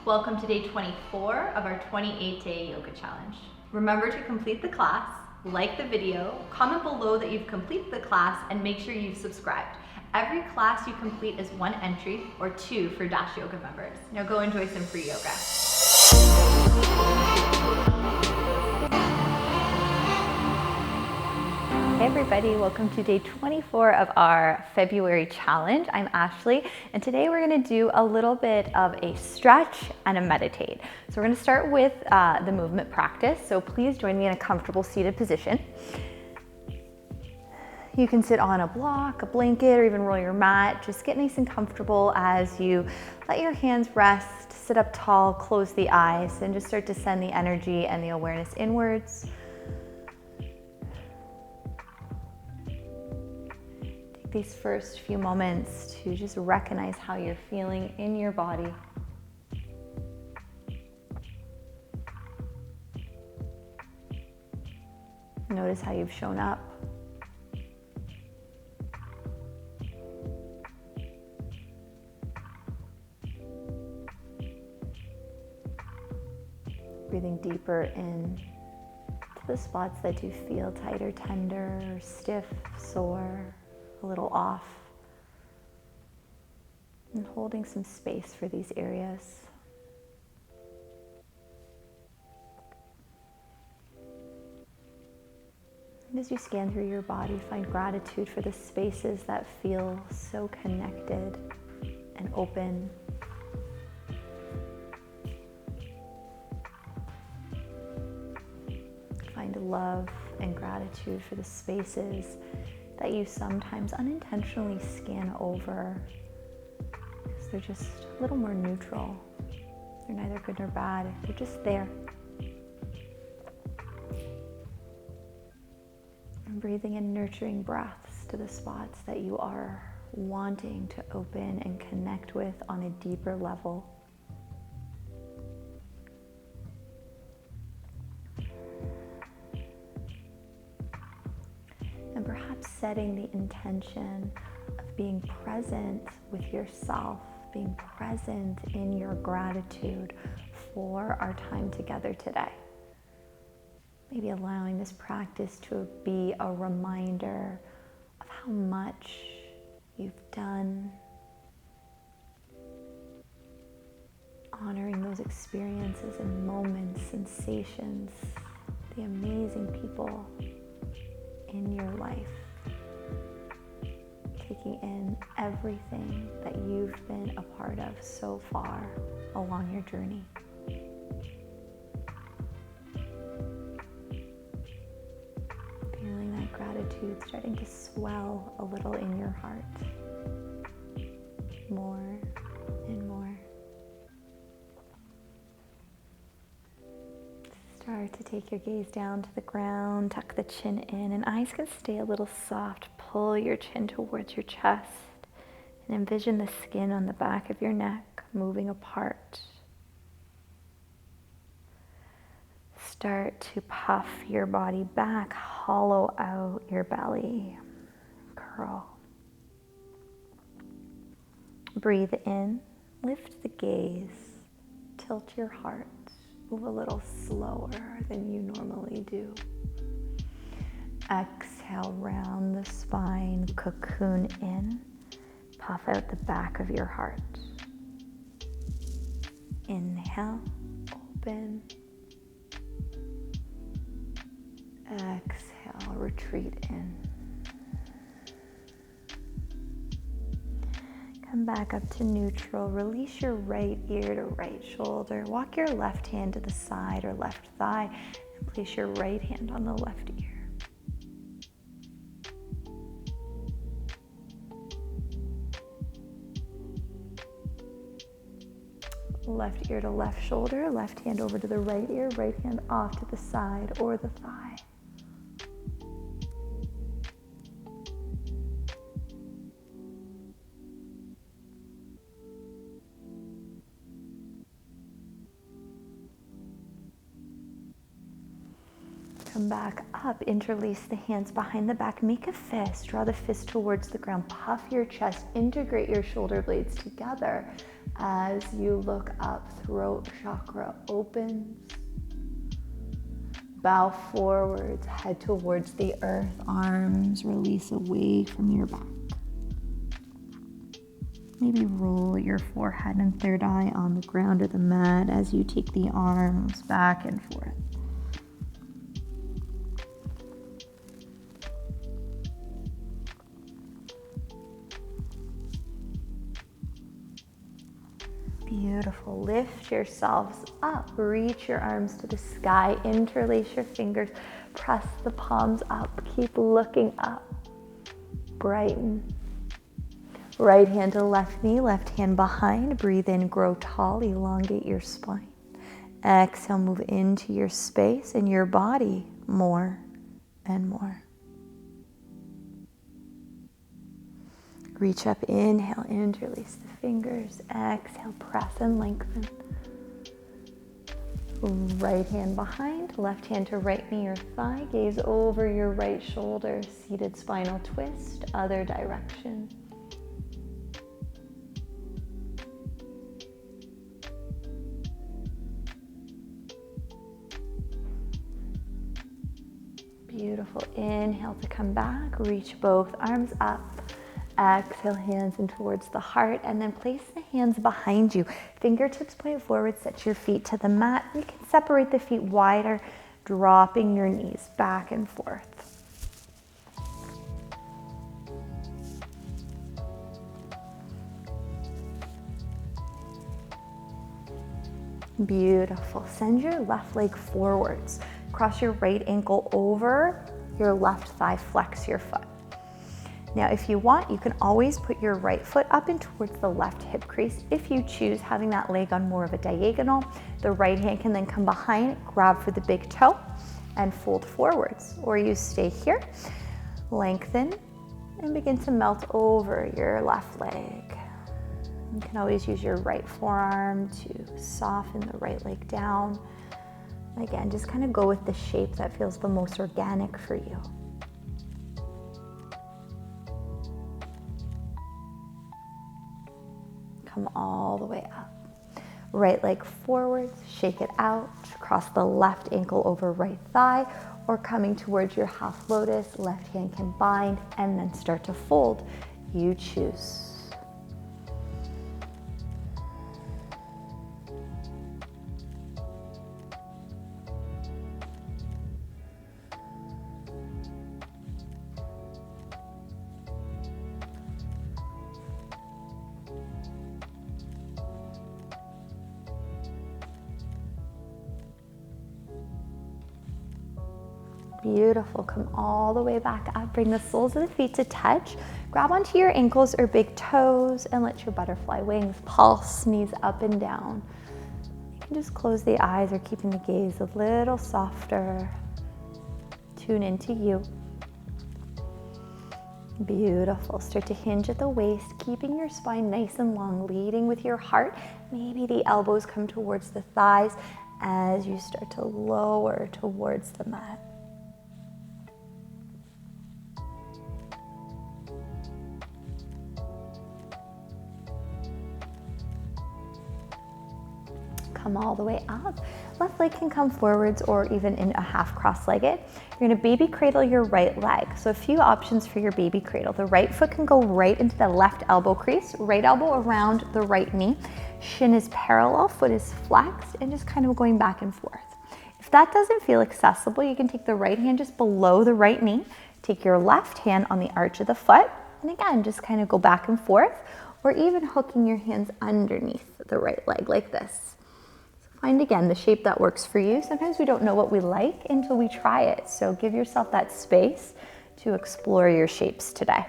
Welcome to day 24 of our 28-day yoga challenge. Remember to complete the class, like the video, comment below that you've completed the class, and make sure you've subscribed. Every class you complete is 1 entry or 2 for Dash Yoga members. Now go enjoy some free yoga. Hey everybody, welcome to day 24 of our February challenge. I'm Ashleigh, and today we're gonna do a little bit of a stretch and a meditate. So we're gonna start with the movement practice. So please join me in a comfortable seated position. You can sit on a block, a blanket, or even roll your mat. Just get nice and comfortable as you let your hands rest, sit up tall, close the eyes, and just start to send the energy and the awareness inwards. These first few moments to just recognize how you're feeling in your body. Notice how you've shown up. Breathing deeper in to the spots that do feel tight or tender or stiff, sore, a little off, and holding some space for these areas. And as you scan through your body, find gratitude for the spaces that feel so connected and open. Find love and gratitude for the spaces that you sometimes unintentionally scan over because they're just a little more neutral. They're neither good nor bad, they're just there. And breathing in nurturing breaths to the spots that you are wanting to open and connect with on a deeper level. And perhaps setting the intention of being present with yourself, being present in your gratitude for our time together today. Maybe allowing this practice to be a reminder of how much you've done, honoring those experiences and moments, sensations, the amazing people in your life, taking in everything that you've been a part of so far along your journey. Feeling that gratitude starting to swell a little in your heart, more and more. Start to take your gaze down to the ground, tuck the chin in, and eyes can stay a little soft. Pull your chin towards your chest and envision the skin on the back of your neck moving apart. Start to puff your body back, hollow out your belly, curl. Breathe in, lift the gaze, tilt your heart. Move a little slower than you normally do. Exhale, round the spine, cocoon in, puff out the back of your heart. Inhale, open. Exhale, retreat in. Come back up to neutral. Release your right ear to right shoulder. Walk your left hand to the side or left thigh and place your right hand on the left ear. Left ear to left shoulder, left hand over to the right ear, right hand off to the side or the thigh. Come back up, interlace the hands behind the back, make a fist, draw the fist towards the ground, puff your chest, integrate your shoulder blades together As you look up, throat chakra opens. Bow forwards, head towards the earth, arms release away from your back. Maybe roll your forehead and third eye on the ground or the mat as you take the arms back and forth. Beautiful. Lift yourselves up. Reach your arms to the sky. Interlace your fingers. Press the palms up. Keep looking up. Brighten. Right hand to left knee, left hand behind. Breathe in, grow tall, elongate your spine. Exhale, move into your space and your body more and more. Reach up, inhale, interlace the fingers. Exhale, press and lengthen. Right hand behind, left hand to right knee or thigh. Gaze over your right shoulder, seated spinal twist, other direction. Beautiful. Inhale to come back. Reach both arms up. Exhale, hands in towards the heart, and then place the hands behind you. Fingertips point forward, set your feet to the mat. You can separate the feet wider, dropping your knees back and forth. Beautiful. Send your left leg forwards. Cross your right ankle over your left thigh, flex your foot. Now, if you want, you can always put your right foot up and towards the left hip crease. If you choose having that leg on more of a diagonal, the right hand can then come behind, grab for the big toe, and fold forwards. Or you stay here, lengthen, and begin to melt over your left leg. You can always use your right forearm to soften the right leg down. Again, just kind of go with the shape that feels the most organic for you. Come all the way up. Right leg forwards, shake it out. Cross the left ankle over right thigh, or coming towards your half lotus, left hand can bind, and then start to fold. You choose. Beautiful. Come all the way back up. Bring the soles of the feet to touch. Grab onto your ankles or big toes and let your butterfly wings pulse, knees up and down. You can just close the eyes or keeping the gaze a little softer. Tune into you. Beautiful. Start to hinge at the waist, keeping your spine nice and long, leading with your heart. Maybe the elbows come towards the thighs as you start to lower towards the mat. Come all the way up. Left leg can come forwards or even in a half cross-legged. You're gonna baby cradle your right leg. So a few options for your baby cradle. The right foot can go right into the left elbow crease, right elbow around the right knee. Shin is parallel, foot is flexed, and just kind of going back and forth. If that doesn't feel accessible, you can take the right hand just below the right knee, take your left hand on the arch of the foot, and again, just kind of go back and forth, or even hooking your hands underneath the right leg like this. Find again the shape that works for you. Sometimes we don't know what we like until we try it. So give yourself that space to explore your shapes today.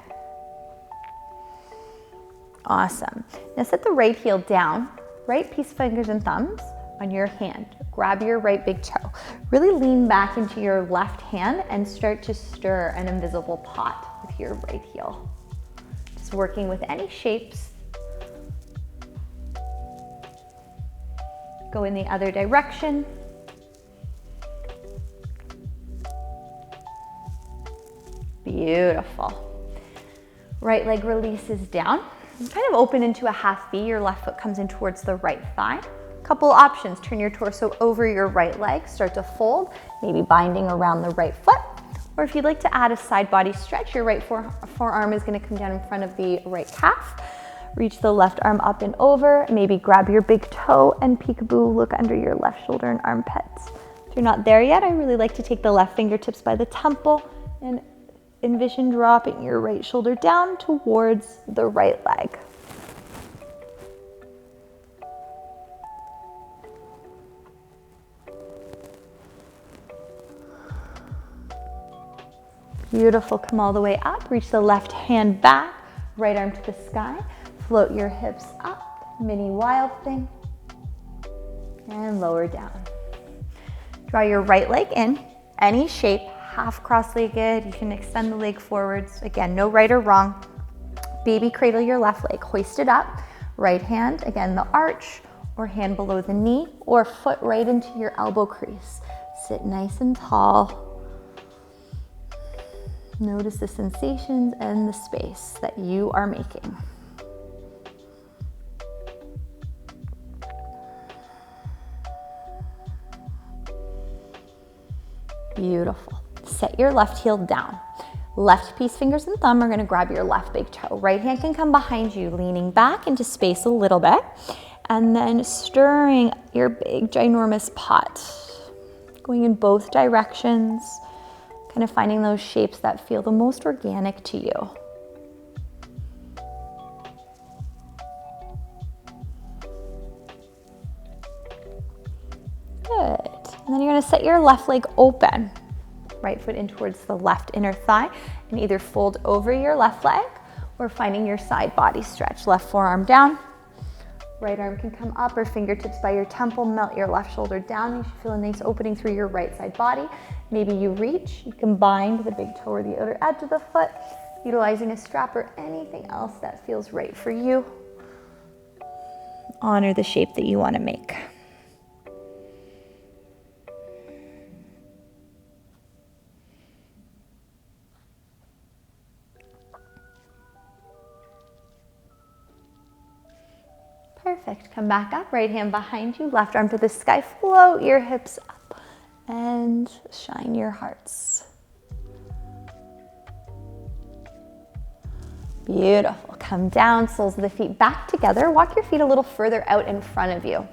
Awesome. Now set the right heel down, right piece of fingers and thumbs on your hand. Grab your right big toe. Really lean back into your left hand and start to stir an invisible pot with your right heel. Just working with any shapes. Go in the other direction. Beautiful. Right leg releases down. kind of open into a half V. Your left foot comes in towards the right thigh. Couple options: turn your torso over your right leg, start to fold, maybe binding around the right foot. Or if you'd like to add a side body stretch, your right forearm is going to come down in front of the right calf. Reach the left arm up and over, maybe grab your big toe and peekaboo, look under your left shoulder and armpits. If you're not there yet, I really like to take the left fingertips by the temple and envision dropping your right shoulder down towards the right leg. Beautiful, come all the way up, reach the left hand back, right arm to the sky, float your hips up, mini wild thing, and lower down. Draw your right leg in, any shape, half cross-legged, you can extend the leg forwards. Again, no right or wrong. Baby cradle your left leg, hoist it up, right hand, again the arch, or hand below the knee, or foot right into your elbow crease. Sit nice and tall. Notice the sensations and the space that you are making. Beautiful. Set your left heel down. Left piece, fingers and thumb are going to grab your left big toe. Right hand can come behind you, leaning back into space a little bit, and then stirring your big, ginormous pot. Going in both directions. Kind of finding those shapes that feel the most organic to you. Good. And then you're going to set your left leg open. Right foot in towards the left inner thigh and either fold over your left leg or finding your side body stretch. Left forearm down. Right arm can come up or fingertips by your temple, melt your left shoulder down. You should feel a nice opening through your right side body. Maybe you reach, you can bind the big toe or the outer edge of the foot, utilizing a strap or anything else that feels right for you. Honor the shape that you want to make. Perfect. Come back up, right hand behind you, left arm to the sky, float your hips up and shine your hearts. Beautiful. Come down, soles of the feet back together. Walk your feet a little further out in front of you.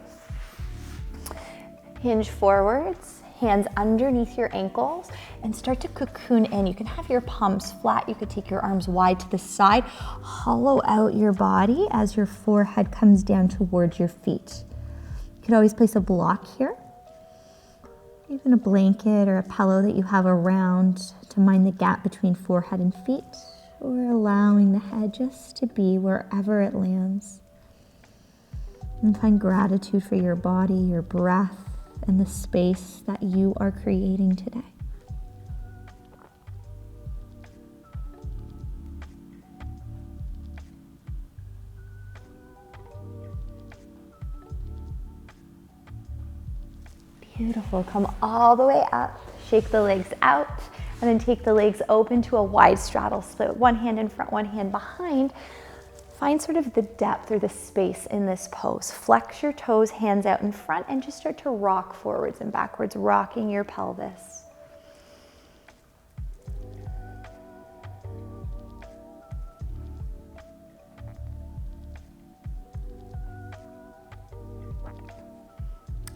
Hinge forwards, hands underneath your ankles, and start to cocoon in. You can have your palms flat. You could take your arms wide to the side. Hollow out your body as your forehead comes down towards your feet. You could always place a block here, even a blanket or a pillow that you have around to mind the gap between forehead and feet, or allowing the head just to be wherever it lands. And find gratitude for your body, your breath, and the space that you are creating today. Beautiful. Come all the way up, shake the legs out, and then take the legs open to a wide straddle split. One hand in front, one hand behind. Find sort of the depth or the space in this pose. Flex your toes, hands out in front, and just start to rock forwards and backwards, rocking your pelvis.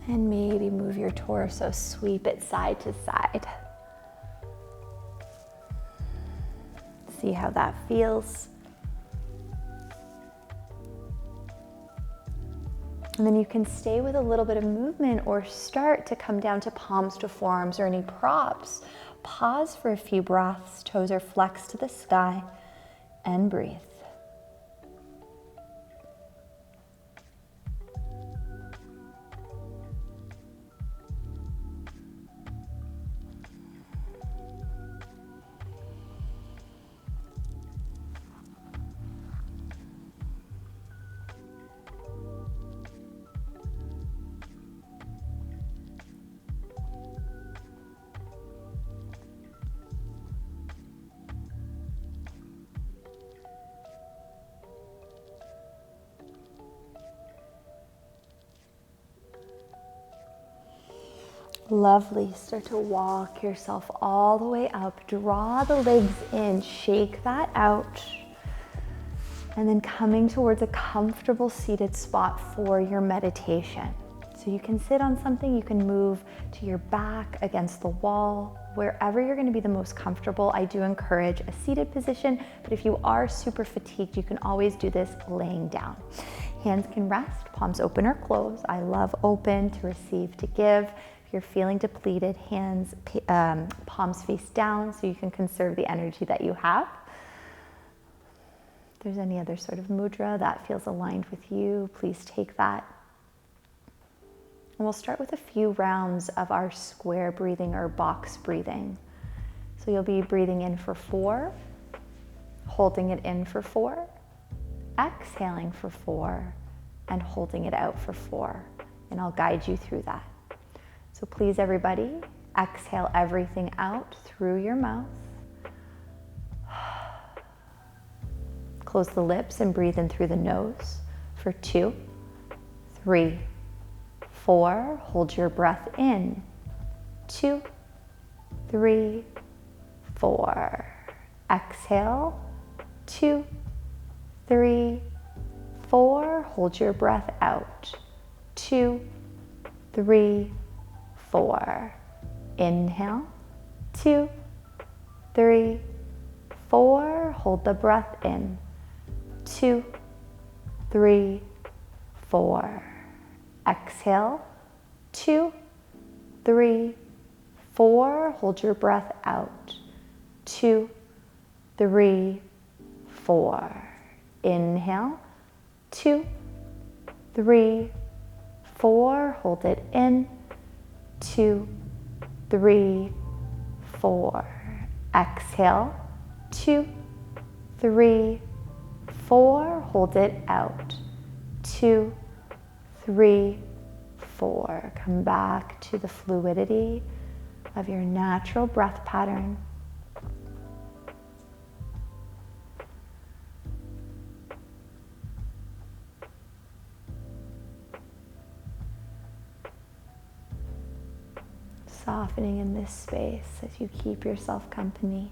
And maybe move your torso, sweep it side to side. See how that feels. And then you can stay with a little bit of movement or start to come down to palms to forearms or any props. Pause for a few breaths, toes are flexed to the sky, and breathe. Lovely. Start to walk yourself all the way up. Draw the legs in, shake that out. And then coming towards a comfortable seated spot for your meditation. So you can sit on something, you can move to your back against the wall, wherever you're going to be the most comfortable. I do encourage a seated position, but if you are super fatigued, you can always do this laying down. Hands can rest, palms open or closed. I love open, to receive, to give. If you're feeling depleted, hands, palms face down so you can conserve the energy that you have. If there's any other sort of mudra that feels aligned with you, please take that. And we'll start with a few rounds of our square breathing or box breathing. So you'll be breathing in for 4, holding it in for 4, exhaling for 4, and holding it out for 4. And I'll guide you through that. So please, everybody, exhale everything out through your mouth. Close the lips and breathe in through the nose for 2, 3, 4. Hold your breath in. 2, 3, 4. Exhale. 2, 3, 4. Hold your breath out. 2, 3, 4. Inhale. 2, 3, 4. Hold the breath in. 2, 3, 4. Exhale. 2, 3, 4. Hold your breath out. 2, 3, 4. Inhale. 2, 3, 4. Hold it in. 2, 3, 4. Exhale. 2, 3, 4. Hold it out. 2, 3, 4. Come back to the fluidity of your natural breath pattern. Softening in this space as you keep yourself company,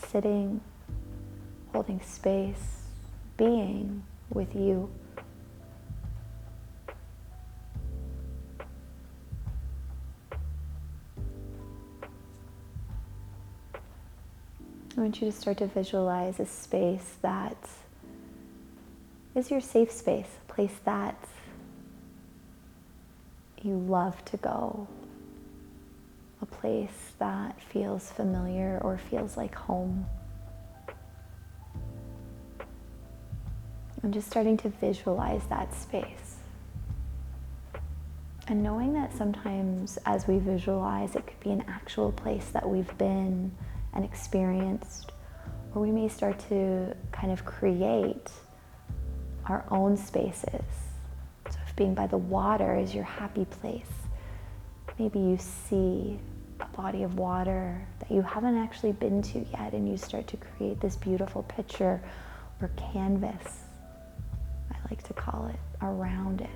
sitting, holding space, being with you. I want you to start to visualize a space that is your safe space, a place that you love to go, a place that feels familiar or feels like home. I'm just starting to visualize that space. And knowing that sometimes as we visualize, it could be an actual place that we've been and experienced, or we may start to kind of create our own spaces. So if being by the water is your happy place, maybe you see a body of water that you haven't actually been to yet, and you start to create this beautiful picture or canvas, I like to call it, around it.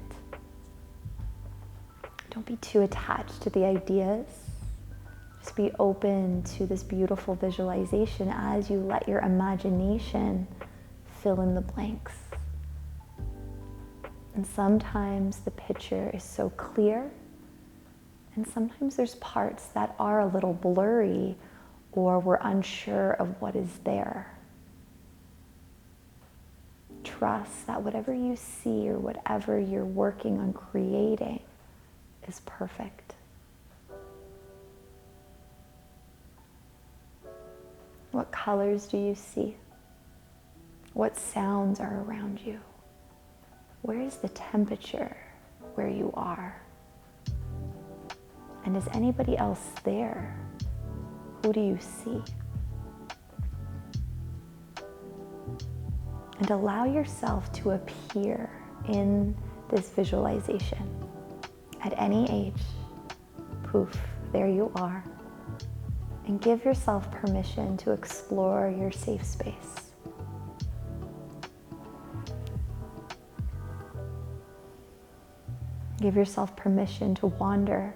Don't be too attached to the ideas. Just be open to this beautiful visualization as you let your imagination fill in the blanks. And sometimes the picture is so clear, and sometimes there's parts that are a little blurry, or we're unsure of what is there. Trust that whatever you see or whatever you're working on creating is perfect. What colors do you see? What sounds are around you? Where is the temperature where you are? And is anybody else there? Who do you see? And allow yourself to appear in this visualization. At any age, poof, there you are. And give yourself permission to explore your safe space. Give yourself permission to wander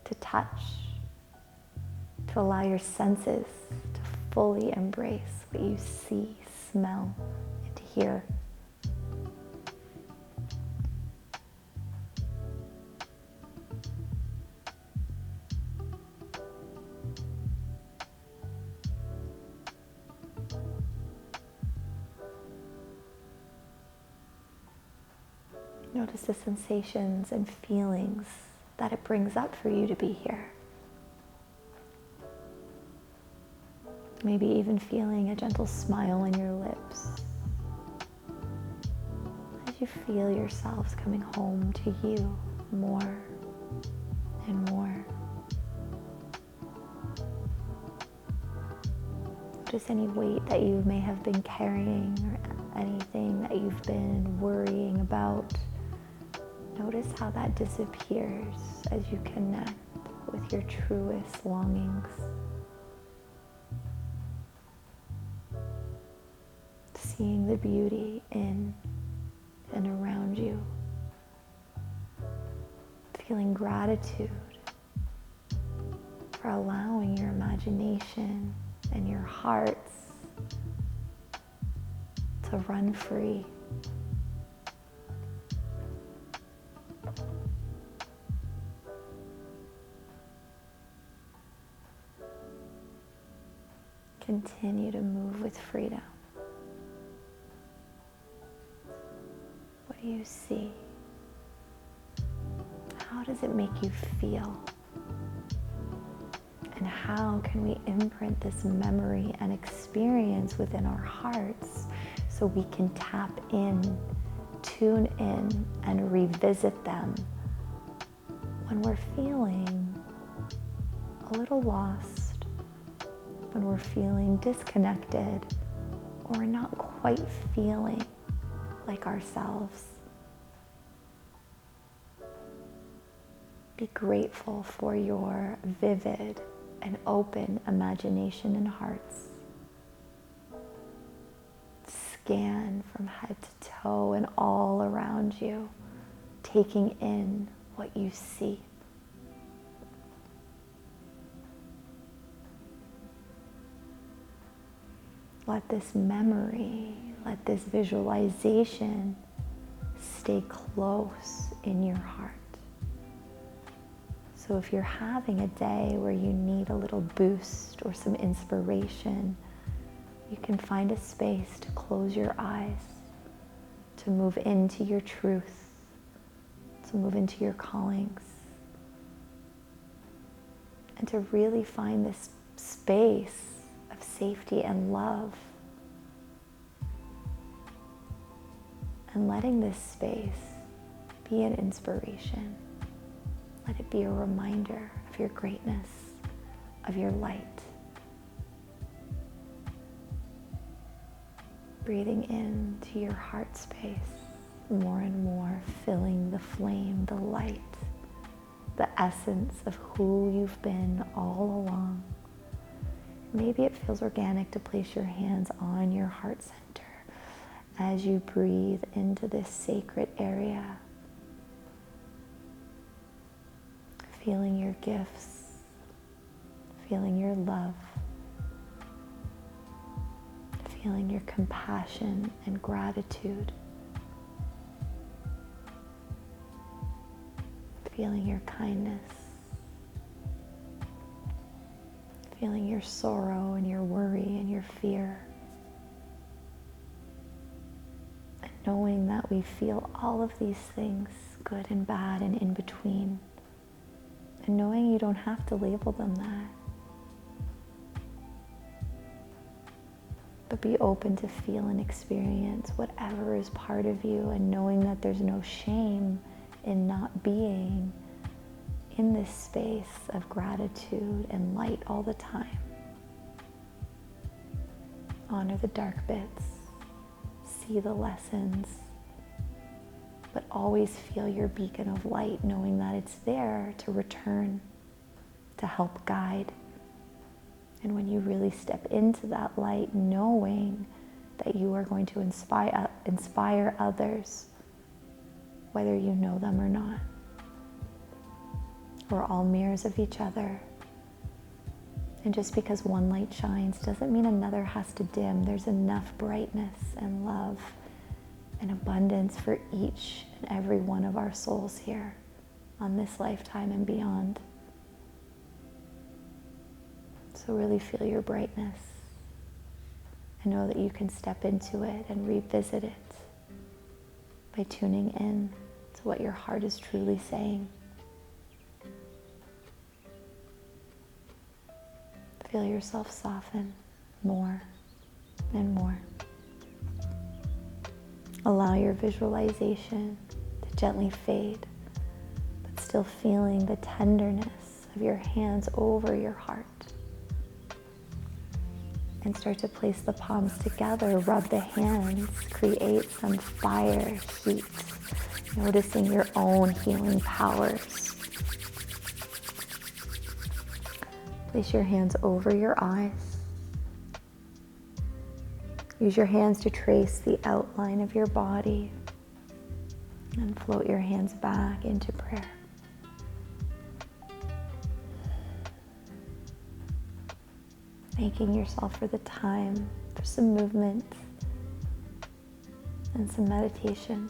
to touch, to allow your senses to fully embrace what you see, smell, and hear. Notice the sensations and feelings that it brings up for you to be here. Maybe even feeling a gentle smile on your lips as you feel yourselves coming home to you more and more. Notice any weight that you may have been carrying or anything that you've been worrying about. Notice how that disappears as you connect with your truest longings. Seeing the beauty in and around you. Feeling gratitude for allowing your imagination and your hearts to run free. Continue to move with freedom. What do you see? How does it make you feel? And how can we imprint this memory and experience within our hearts so we can tap in, tune in, and revisit them when we're feeling a little lost, when we're feeling disconnected, or we're not quite feeling like ourselves. Be grateful for your vivid and open imagination and hearts. Scan from head to toe and all around you, taking in what you see. Let this memory, let this visualization stay close in your heart. So if you're having a day where you need a little boost or some inspiration, you can find a space to close your eyes, to move into your truth, to move into your callings, and to really find this space of safety and love. And letting this space be an inspiration. Let it be a reminder of your greatness, of your light. Breathing into your heart space more and more, filling the flame, the light, the essence of who you've been all along. Maybe it feels organic to place your hands on your heart center as you breathe into this sacred area. Feeling your gifts, feeling your love, feeling your compassion and gratitude, feeling your kindness, feeling your sorrow and your worry and your fear. And knowing that we feel all of these things, good and bad and in between. And knowing you don't have to label them that. But be open to feel and experience whatever is part of you, and knowing that there's no shame in not being in this space of gratitude and light all the time. Honor the dark bits, see the lessons, but always feel your beacon of light, knowing that it's there to return, to help guide. And when you really step into that light, knowing that you are going to inspire others, whether you know them or not. We're all mirrors of each other. And just because one light shines doesn't mean another has to dim. There's enough brightness and love and abundance for each and every one of our souls here on this lifetime and beyond. So really feel your brightness and know that you can step into it and revisit it by tuning in to what your heart is truly saying. Feel yourself soften more and more. Allow your visualization to gently fade, but still feeling the tenderness of your hands over your heart. And start to place the palms together, rub the hands, create some fire, heat, noticing your own healing powers. Place your hands over your eyes. Use your hands to trace the outline of your body and float your hands back into prayer. Thanking yourself for the time, for some movement and some meditation.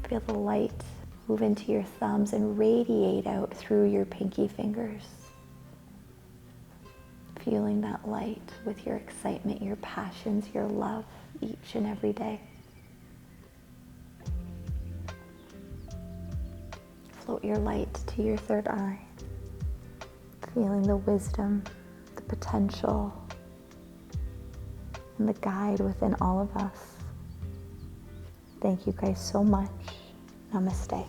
Feel the light move into your thumbs and radiate out through your pinky fingers. Feeling that light with your excitement, your passions, your love each and every day. Float your light to your third eye. Feeling the wisdom, the potential, and the guide within all of us. Thank you guys so much. Namaste.